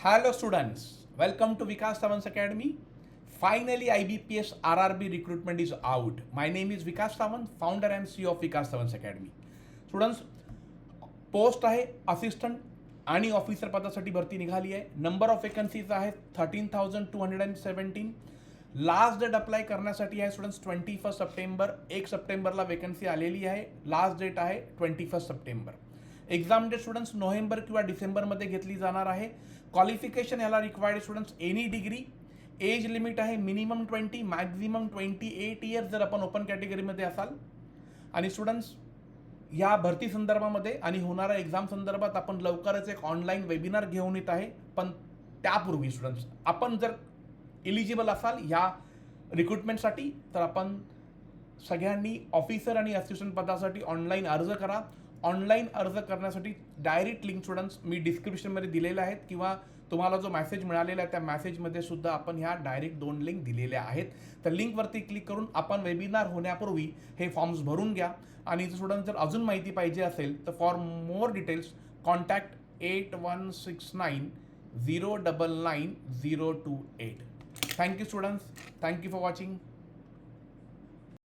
Hello students, welcome to Vikas Savan's Academy. Finally, IBPS RRB recruitment is out. My name is Vikas Savan, founder and CEO of Vikas Savan's Academy. Students, post आहे assistant आणि officer पदासाठी भरती निघाली आहे. Number of vacancies आहेत 13,217. Last date apply करण्यासाठी आहे students 21 September. 1 सप्टेंबरला वेकन्सी आलेली आहे. लास्ट डेट आहे 21 September. Exam date students November किंवा डिसेंबरमध्ये घेतली जाणार आहे. क्वालिफिकेशन याला required students any degree. Age limit आहे मिनिमम 20 मॅक्झिमम 28 इयर्स जर आपण ओपन कॅटेगरीमध्ये असाल. आणि स्टुडंट्स या भरती संदर्भामध्ये आणि होणाऱ्या एक्झाम संदर्भात आपण लवकरच एक ऑनलाईन वेबिनार घेऊन येत आहे. पण त्यापूर्वी स्टुडंट्स आपण जर इलिजिबल असाल ह्या रिक्रुटमेंटसाठी तर आपण सगळ्यांनी ऑफिसर आणि असिस्टंट पदासाठी ऑनलाईन अर्ज करा. ऑनलाईन अर्ज करण्यासाठी डायरेक्ट लिंक स्टुडंट्स मी डिस्क्रिप्शनमध्ये दिलेल्या आहेत किंवा तुम्हाला जो मेसेज मिळालेला आहे त्या मेसेजमध्ये सुद्धा आपण ह्या डायरेक्ट 2 लिंक दिलेल्या आहेत. तर लिंकवरती क्लिक करून आपण वेबिनार होण्यापूर्वी हे फॉर्म्स भरून घ्या. आणि स्टुडंट जर अजून माहिती पाहिजे असेल तर for more details contact 8169 099 028. Thank you students, thank you for watching.